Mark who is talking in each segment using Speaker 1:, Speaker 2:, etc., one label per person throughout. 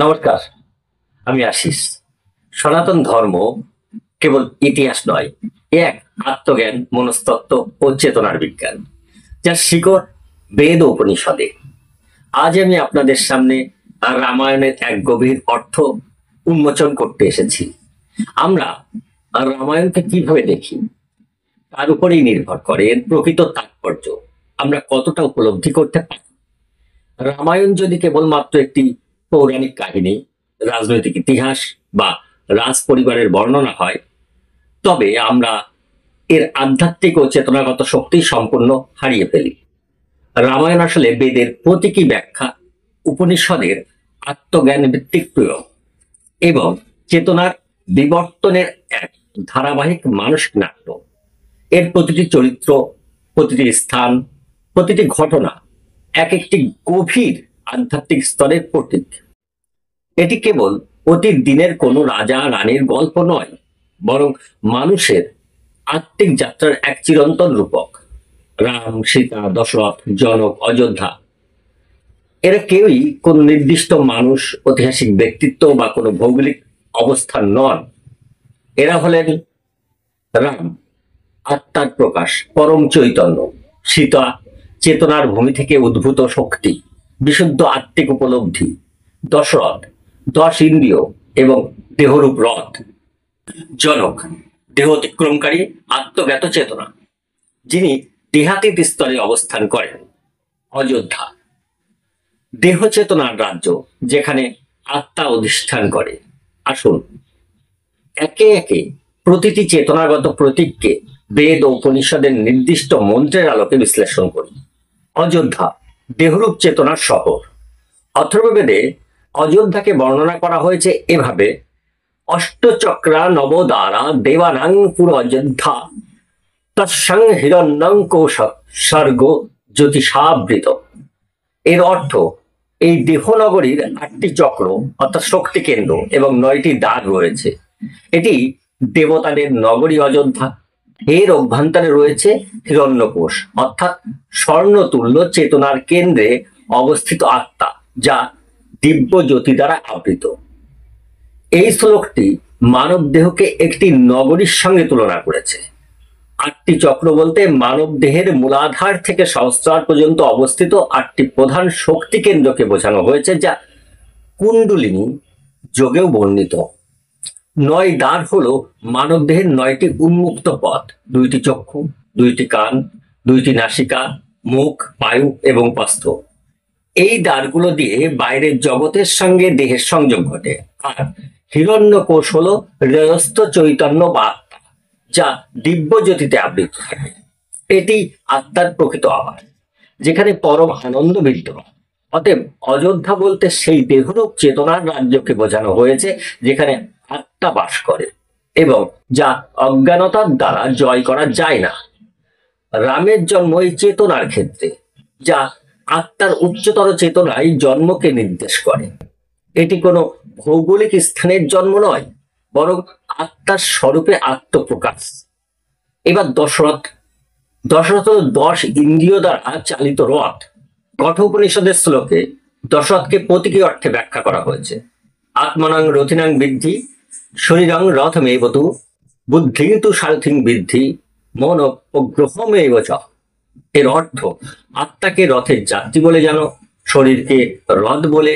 Speaker 1: নমস্কার, আমি আশিস। সনাতন ধর্ম কেবল ইতিহাস নয়, এক আত্মজ্ঞান, মনস্তত্ত্ব ও চেতনার বিজ্ঞান, যার শিকড় বেদ ও উপনিষদে। আজ আমি আপনাদের সামনে রামায়ণের এক গভীর অর্থ উন্মোচন করতে এসেছি। আমরা রামায়ণকে কিভাবে দেখি তার উপরেই নির্ভর করে এর প্রকৃত তাৎপর্য আমরা কতটা উপলব্ধি করতে পারি। রামায়ণ যদি কেবলমাত্র একটি পৌরাণিক কাহিনী, রাজনৈতিক ইতিহাস বা রাজ পরিবারের বর্ণনা হয়, তবে আমরা এর আধ্যাত্মিক ও চেতনাগত শক্তি সম্পূর্ণ হারিয়ে ফেলি। রামায়ণ আসলে বেদের প্রতীকী ব্যাখ্যা, উপনিষদের আত্মজ্ঞান ভিত্তিক প্রয়োগ এবং চেতনার বিবর্তনের এক ধারাবাহিক মানসিক নাট্য। এর প্রতিটি চরিত্র, প্রতিটি স্থান, প্রতিটি ঘটনা এক একটি গভীর আধ্যাত্মিক স্তরের প্রতীক। এটি কেবল অতীত দিনের কোনো রাজা রানীর গল্প নয়, বরং মানুষের আত্মিক যাত্রার এক চিরন্তন রূপক। রাম, সীতা, দশরথ, জনক, অযোধ্যা এরা কেউই কোনো নির্দিষ্ট মানুষ, ঐতিহাসিক ব্যক্তিত্ব বা কোনো ভৌগোলিক অবস্থান নন। এরা হলেন রাম, আত্মার প্রকাশ, পরম চৈতন্য; সীতা, চেতনার ভূমি থেকে উদ্ভূত শক্তি, বিশুদ্ধ আত্মিক উপলব্ধি; দশরথ, 10 ইন্দ্রিয় এবং দেহরূপ রথ; জনক, দেহ অতিক্রমকারী আত্মজ্ঞাত চেতনা, যিনি দেহাতীত স্তরে অবস্থান করেন; অযোধ্যা, দেহ চেতনার রাজ্য, যেখানে আত্মা অধিষ্ঠান করে। আসুন একে একে প্রতিটি চেতনাগত প্রতীককে বেদ ও উপনিষদের নির্দিষ্ট মন্ত্রের আলোকে বিশ্লেষণ করি। অযোধ্যা, দেহরূপ চেতনার শহর। অথর্ববেদে অযোধ্যাকে বর্ণনা করা হয়েছে এভাবে: অষ্টচক্রা নবদ্বারা দেবানাং পুর অযোধ্যা, তৎসং হিরণ্যং কোশ স্বর্গ জ্যোতিষাবৃত। এর অর্থ, এই দেহনগরীর 8টি চক্র অর্থাৎ শক্তি কেন্দ্র এবং 9টি দ্বার রয়েছে। এটি দেবতাদের নগরী অযোধ্যা। এর অভ্যন্তরে রয়েছে হিরণ্যকোষ অর্থাৎ স্বর্ণতুল্য চেতনার কেন্দ্রে অবস্থিত আত্মা, যা দিব্য জ্যোতি দ্বারা আবৃত। এই শ্লোকটি মানব দেহকে একটি নগরীর সঙ্গে তুলনা করেছে। 8টি চক্র বলতে মানব দেহের মূলাধার থেকে সহস্রার পর্যন্ত অবস্থিত 8টি প্রধান শক্তি কেন্দ্রকে বোঝানো হয়েছে, যা কুণ্ডলিনী যোগেও বর্ণিত। 9 দ্বার হলো মানব দেহের 9টি উন্মুক্ত পথ: 2টি চক্ষু, 2টি কান, 2টি নাসিকা, মুখ, বায়ু এবং প্রস্থ। এই দ্বারগুলো দিয়ে বাইরের জগতের সঙ্গে দেহের সংযোগ ঘটে। আর হিরণ্যকোষ হলো হৃদয়স্থ চৈতন্য বা আত্মা, যা দিব্য জ্যোতিতে আবৃত থাকে। এটি আত্মার প্রকৃত আবার, যেখানে পরম আনন্দ বিদ্যমান। অতএব অযোধ্যা বলতে সেই দেহরূপ চেতনার রাজ্যকে বোঝানো হয়েছে, যেখানে আত্মা বাস করে এবং যা অজ্ঞানতার দ্বারা জয় করা যায় না। রামের জন্ম এই চেতনার ক্ষেত্রে, যা আত্মার উচ্চতর চেতনায় জন্মকে নির্দেশ করে। এটি কোনো ভৌগোলিক স্থানের জন্ম নয়, বরং আত্মার স্বরূপে আত্মপ্রকাশ। এবার দশরথ। দশরথ হল 10 ইন্দ্রিয় দ্বারা চালিত রথ। কঠোপনিষদের শ্লোকে দশরথকে প্রতীকী অর্থে ব্যাখ্যা করা হয়েছে: আত্মনাং রথিনাং বৃদ্ধি, শরীরং রথমেবতু, বুদ্ধিং তু সারথিং বৃদ্ধি, মন প্রগ্রহমেব চ। এর অর্থ, আত্মাকে রথের যাত্রী বলে জানো, শরীরকে রথ বলে,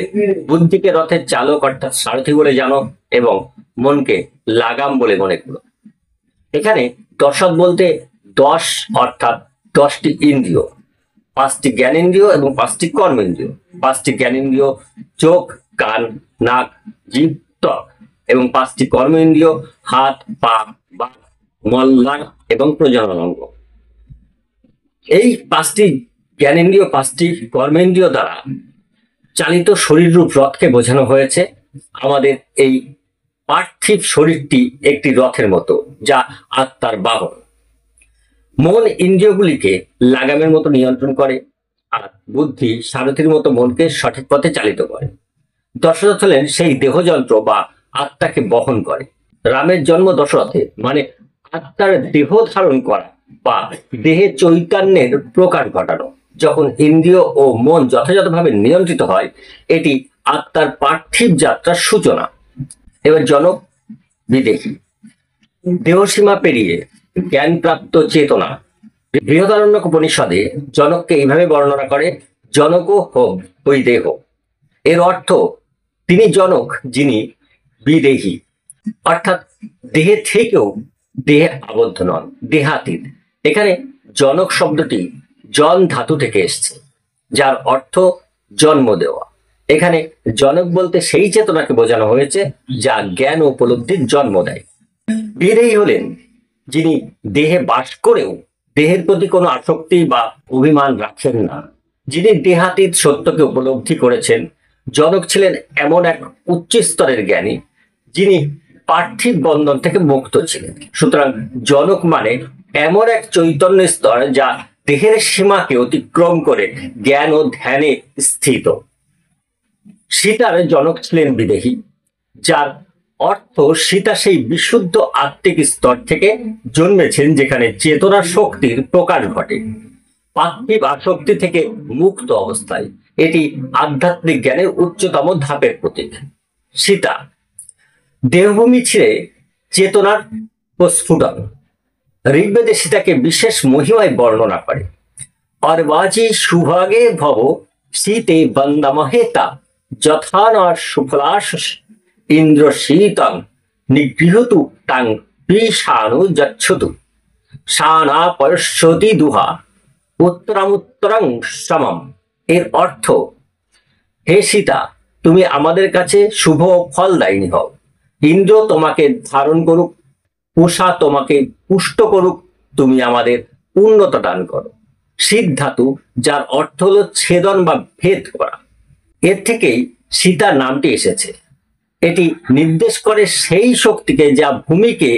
Speaker 1: বুদ্ধিকে রথের চালক অর্থাৎ সারথি বলে জানো এবং মনকে লাগাম বলে মনে করো। এখানে দশরথ বলতে 10 অর্থাৎ 10টি ইন্দ্রিয়, 5টি জ্ঞানেন্দ্রিয় এবং 5টি কর্মেন্দ্রিয়। 5টি জ্ঞানেন্দ্রিয় চোখ, কান, নাক, জিভ, ত্বক, এবং 5টি কর্মেন্দ্রিয় হাত, পা, বাক, মলদ্বার এবং প্রজনন অঙ্গ। এই 5টি জ্ঞানেন্দ্রিয়, 5টি কর্মেন্দ্রিয় দ্বারা চালিত শরীররূপ রথকে বোঝানো হয়েছে। আমাদের এই পার্থিব শরীরটি একটি রথের মতো, যা আত্মার বাহন। মন ইন্দ্রিয়গুলিকে লাগামের মতো নিয়ন্ত্রণ করে, আর বুদ্ধি সারথির মতো মনকে সঠিক পথে চালিত করে। দশরথ হলেন সেই দেহযন্ত্র বা আত্মাকে বহন করে। রামের জন্ম দশরথে মানে আত্মার দেহ ধারণ করা বা দেহে চৈতন্যের প্রকাশ ঘটানো। যখন ইন্দ্রিয় ও মন যথাযথভাবে নিয়ন্ত্রিত হয়, এটি আত্মার পার্থিব যাত্রার সূচনা। এবার জনক বিদেহী, দেহসীমা পেরিয়ে জ্ঞানপ্রাপ্ত চেতনা। বৃহদারণ্যক উপনিষদে জনককে এইভাবে বর্ণনা করে, জনকও হোক ওই দেহ। এর অর্থ তিনি জনক যিনি বিদেহী, অর্থাৎ দেহে থেকেও দেহে আবদ্ধ নন, দেহাতীত। এখানে জনক শব্দটি জন ধাতু থেকে এসছে, যার অর্থ জন্ম দেওয়া। এখানে জনক বলতে সেই চেতনাকে বোঝানো হয়েছে যা জ্ঞান ও উপলব্ধির জন্ম দেয়। বিদেহী হলেন যিনি দেহে বাস করেও দেহের প্রতি কোনো আসক্তি বা অভিমান রাখেন না, যিনি দেহাতীত সত্যকে উপলব্ধি করেছেন। জনক ছিলেন এমন এক উচ্চ স্তরের জ্ঞানী যিনি পার্থিব বন্ধন থেকে মুক্ত ছিলেন। সুতরাং জনক মানে এমন এক চৈতন্য স্তর যা দেহের সীমাকে অতিক্রম করে জ্ঞান ও ধ্যানে স্থিত। সীতার জনক ছিলেন বিদেহী, যার অর্থ সীতা সেই বিশুদ্ধ আত্মিক স্তর থেকে জন্মেছেন যেখানে চেতনার শক্তির প্রকাশ ঘটে, পার্থিব আসক্তি থেকে মুক্ত অবস্থায়। এটি আধ্যাত্মিক জ্ঞানের উচ্চতম ধাপের প্রতীক। সীতা দেহভূমি ছেড়ে চেতনার প্রস্ফুটন। ঋগ্বেদে সীতাকে বিশেষ মহিমায় বর্ণনা করে, অর্বাচী সুভাগে ভব শীতে বন্দামহেতা যথানা সুফলাশ ইন্দ্র শীতং নিগৃহতু তাং বিষাণু যচ্ছতু সানা পরশতি দুহা উত্তরামুত্তরং সমম। এর অর্থ, হে সীতা, তুমি আমাদের কাছে শুভ ফলদায়িনী হও। ইন্দ্র তোমাকে ধারণ করুক, উষা তোমাকে পুষ্ট করুক, তুমি আমাদের উন্নত দান করো। শীত ধাতু, যার অর্থ হলো ছেদন বা ভেদ করা। এর থেকেই সীতা নামটি এসেছে। এটি নির্দেশ করে সেই শক্তিকে যা ভূমিকে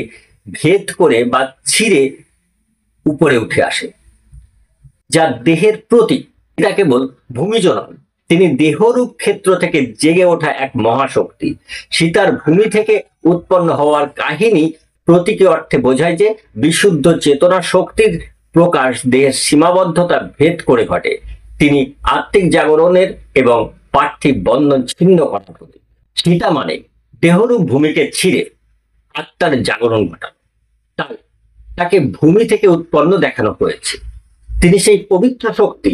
Speaker 1: ভেদ করে বা ছিঁড়ে উপরে উঠে আসে, যা দেহের প্রতীক। এটা কেবল ভূমিজ নন, তিনি দেহরূপ ক্ষেত্র থেকে জেগে ওঠা এক মহাশক্তি। সীতার ভূমি থেকে উৎপন্ন হওয়ার কাহিনী প্রতীকী অর্থে বোঝায় যে বিশুদ্ধ চেতনা শক্তির প্রকাশ দেহের সীমাবদ্ধতা ভেদ করে ঘটে। তিনি আত্মিক জাগরণের এবং পার্থিব বন্ধন ছিন্ন করার প্রতীক। সীতা মানে দেহরূপ ভূমিকে ছিঁড়ে আত্মার জাগরণ ঘটানো, তাই তাকে ভূমি থেকে উৎপন্ন দেখানো হয়েছে। তিনি সেই পবিত্র শক্তি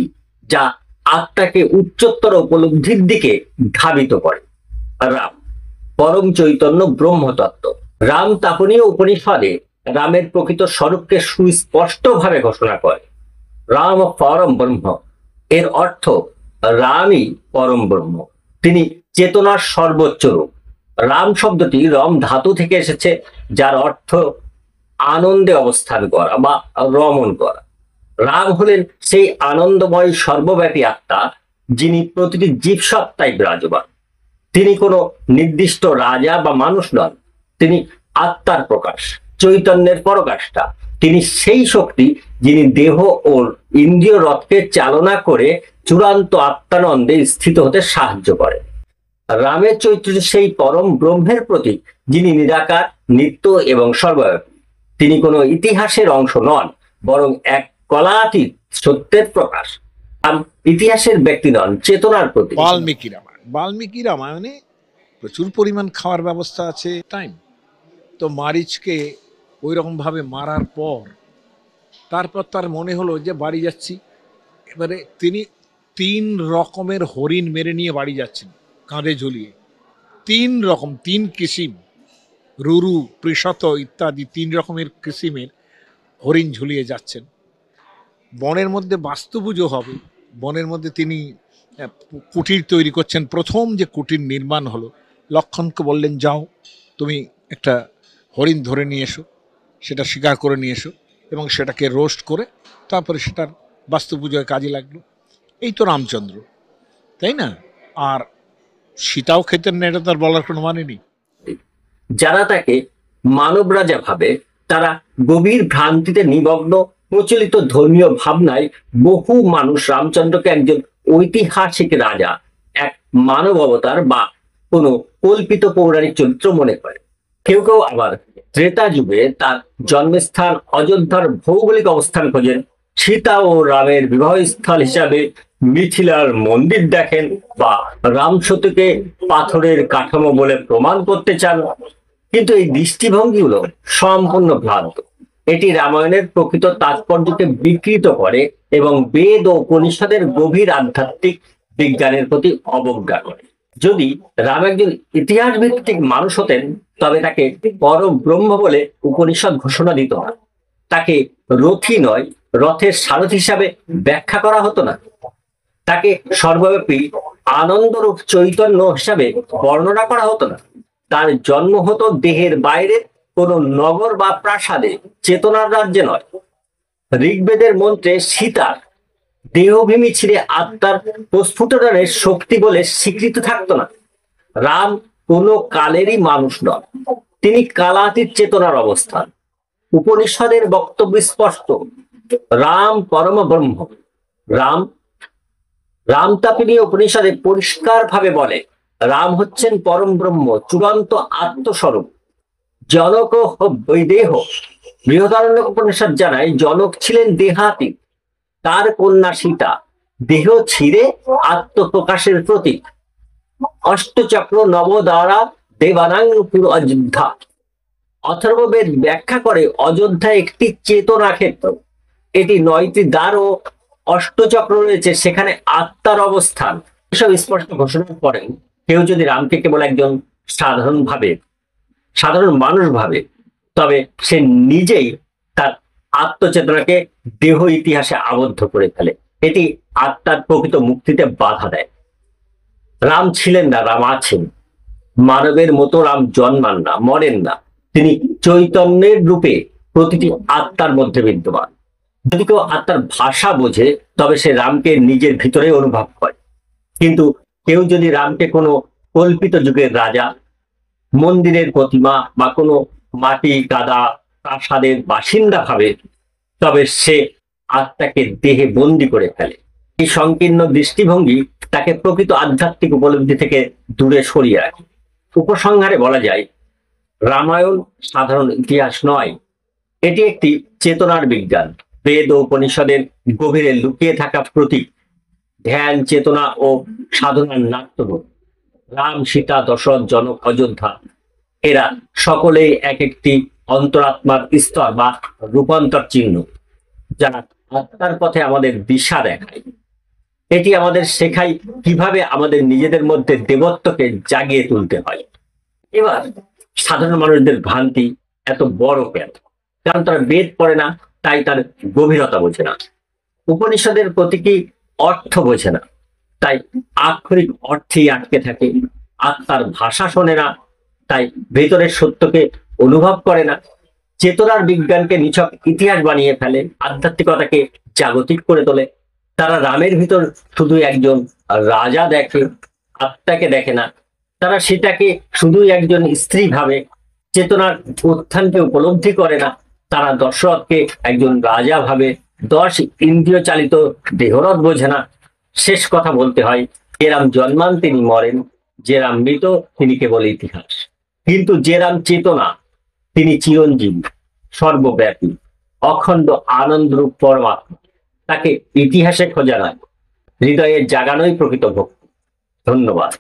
Speaker 1: যা আত্মাকে উচ্চতর উপলব্ধির দিকে ধাবিত করে। রাম পরম চৈতন্য ব্রহ্মতত্ত্ব। রাম তাপনীয় উপনিষদে রামের প্রকৃত স্বরূপকে সুস্পষ্টভাবে ঘোষণা করে, রাম পরম ব্রহ্ম। এর অর্থ রামই পরম ব্রহ্ম, তিনি চেতনার সর্বোচ্চ রূপ। রাম শব্দটি রম ধাতু থেকে এসেছে, যার অর্থ আনন্দে অবস্থান করা বা রমণ করা। রাম হলেন সেই আনন্দময় সর্বব্যাপী আত্মা যিনি প্রতিটি জীবসত্তায় বিরাজমান। তিনি কোনো নির্দিষ্ট রাজা বা মানুষ নন, তিনি আত্মার প্রকাশ, চৈতন্যের পরকাষ্ঠা। তিনি সেই শক্তি যিনি দেহ ও ইন্দ্রিয় রথকে চালনা করে চূড়ান্ত আত্মানন্দে স্থিত হতে সাহায্য করে। রামের চরিত্র সেই পরম ব্রহ্মের প্রতীক যিনি নিরাকার, নিত্য এবং সর্বব্যাপী। তিনি কোনো ইতিহাসের অংশ নন, বরং এক কলাতীত সত্যের প্রকাশ। ইতিহাসের ব্যক্তি নন, চেতনার প্রতীক।
Speaker 2: বাল্মীকি রামায়ণে প্রচুর পরিমাণ খাওয়ার ব্যবস্থা আছে। টাইম তো মারিচকে ওই রকম ভাবে মারার পর তারপর তার মনে হলো যে বাড়ি যাচ্ছি। এবারে তিনি 3 রকমের হরিণ মেরে নিয়ে বাড়ি যাচ্ছেন কাঁধে ঝুলিয়ে। 3 রকম, 3 কিসিম, রুরু, পৃষত ইত্যাদি 3 রকমের কিসিমের হরিণ ঝুলিয়ে যাচ্ছেন। বনের মধ্যে বাস্তু পুজো হবে, বনের মধ্যে তিনি কুটির তৈরি করছেন। প্রথম যে কুটির নির্মাণ হলো, লক্ষণকে বললেন যাও তুমি একটা হরিণ ধরে নিয়ে এসো, সেটা শিকার করে নিয়ে এসো এবং সেটাকে রোস্ট করে তারপরে সেটার বাস্তু পুজোয় কাজে লাগলো। এই তো রামচন্দ্র, তাই না? আর সীতাও খেতেন না, এটা তার বলার কোনো মানে নেই।
Speaker 1: যারা তাকে মানব রাজা ভাবে তারা গভীর ভ্রান্তিতে নিমগ্ন। প্রচলিত ধর্মীয় ভাবনায় বহু মানুষ রামচন্দ্রকে একজন ঐতিহাসিক রাজা, এক মানব অবতার বা কোনো কল্পিত পৌরাণিক চরিত্র মনে করে। কেউ কেউ আবার ত্রেতা যুগে তার জন্মস্থান অযোধ্যার ভৌগোলিক অবস্থান খোঁজেন। সীতা ও রামের বিবাহস্থল হিসাবে মিথিলার মন্দির দেখেন বা রামসেতুকে পাথরের কাঠামো বলে প্রমাণ করতে চান, কিন্তু এই দৃষ্টিভঙ্গিগুলো সম্পূর্ণ ভ্রান্ত। এটি রামায়ণের প্রকৃত তাৎপর্যকে বিকৃত করে এবং বেদ ও উপনিষদের গভীর আধ্যাত্মিক বিজ্ঞানের প্রতি অবজ্ঞা করে। যদি রাম একজন ইতিহাস ভিত্তিক মানুষ হতেন, তবে তাকে পরব্রহ্ম বলে উপনিষদ ঘোষণা দিত না, তাকে রথী নয় রথের সারথি হিসাবে ব্যাখ্যা করা হতো না, তাকে সর্বব্যাপী আনন্দরূপ চৈতন্য হিসাবে বর্ণনা করা হতো না। তার জন্ম হতো দেহের বাইরে কোনো নগর বা প্রাসাদে, চেতনার রাজ্যে নয়। ঋগ্বেদের মন্ত্রে সীতার দেহভূমি ছিঁড়ে আত্মার প্রস্ফুটনের শক্তি বলে স্বীকৃত থাকতো না। রাম কোনো কালেরই মানুষ নন, তিনি কালাতীত চেতনার অবস্থান। উপনিষদের বক্তব্য স্পষ্ট, রাম পরম ব্রহ্ম। রাম রামতাপিনী উপনিষদে পরিষ্কার ভাবে বলে, রাম হচ্ছেন পরম ব্রহ্ম, চূড়ান্ত আত্মস্বরূপ। জনক বৈদেহ। বৃহদারণ্যক উপনিষদ জানায়, জনক ছিলেন দেহাতীত, তার কন্যা সীতা দেহ ছিঁড়ে আত্মপ্রকাশের প্রতীক। অষ্টচক্র নবদ্বারা দেবানাং পুর অযোধ্যা। অথর্ববেদ ব্যাখ্যা করে অযোধ্যা একটি চেতনা ক্ষেত্র, এটি 9টি দ্বার ও অষ্টচক্র রয়েছে, সেখানে আত্মার অবস্থান। এসব স্পষ্ট ঘোষণা করেন, কেউ যদি রামকে কেবল একজন সাধারণ মানুষ ভাবে, তবে সে নিজেই তার আত্মচেতনাকে দেহ ইতিহাসে আবদ্ধ করে ফেলে। এটি আত্মার প্রকৃত মুক্তিতে বাধা দেয়। রাম ছিলেন না, রাম আছেন। মানবের মতো রাম জন্মান না, মরেন না, তিনি চৈতন্যের রূপে প্রতিটি আত্মার মধ্যে বিদ্যমান। যদি কেউ আত্মার ভাষা বোঝে, তবে সে রামকে নিজের ভিতরে অনুভব করে। কিন্তু কেউ যদি রামকে কোনো কল্পিত যুগের রাজা, মন্দিরের প্রতিমা বা কোনো মাটি কাদা প্রাসাদের বাসিন্দা ভাবে, তবে সে আত্মাকে দেহে বন্দি করে ফেলে। এই সংকীর্ণ দৃষ্টিভঙ্গি তাকে প্রকৃত আধ্যাত্মিক উপলব্ধি থেকে দূরে সরিয়ে রাখে। উপসংহারে বলা যায়, রামায়ণ সাধারণ ইতিহাস নয়, এটি একটি চেতনার বিজ্ঞান। বেদ ও উপনিষদের গভীরে লুকিয়ে থাকা প্রতীক, ধ্যান, চেতনা ও সাধনার নাট্যরূপ। রাম, সীতা, দশরথ, জনক, অযোধ্যা, এরা সকলেই এক একটি অন্তরাত্মার স্তর বা রূপান্তর চিহ্ন, যারা আত্মার পথে আমাদের দিশা দেখায়। এটি আমাদের শেখায় কিভাবে আমাদের নিজেদের মধ্যে দেবত্বকে জাগিয়ে তুলতে হয়। এবার সাধারণ মানুষদের ভ্রান্তি এত বড় কেন? কারণ তারা বেদ পড়ে না, তাই তার গভীরতা বোঝে না। উপনিষদের প্রতীকী অর্থ বোঝে না, তাই আক্ষরিক অর্থেই আটকে থাকে। আত্মার ভাষা শোনে না, তাই ভেতরের সত্যকে অনুভব করে না। চেতনার বিজ্ঞানকে নিছক ইতিহাস বানিয়ে ফেলে, আধ্যাত্মিকতাকে জাগতিক করে তোলে। তারা রামের ভিতর শুধু একজন রাজা দেখে, আত্মাকে দেখে না। তারা সীতাকে শুধুই একজন স্ত্রী ভাবে, চেতনার উত্থানকে উপলব্ধি করে না। তারা দশরথকে একজন রাজা ভাবে, 10 ইন্দ্রিয় চালিত দেহরথ বোঝে না। শেষ কথা বলতে হয়, যে রাম জন্মান তিনি মরেন, যে রাম মৃত তিনি কেবল ইতিহাস। কিন্তু যে রাম চেতনা, তিনি চিরঞ্জীবী, সর্বব্যাপী, অখণ্ড আনন্দরূপ পরমাত্মা। তাকে ইতিহাসে খোঁজা নয়, হৃদয়ে জাগানোই প্রকৃত ভক্তি। ধন্যবাদ।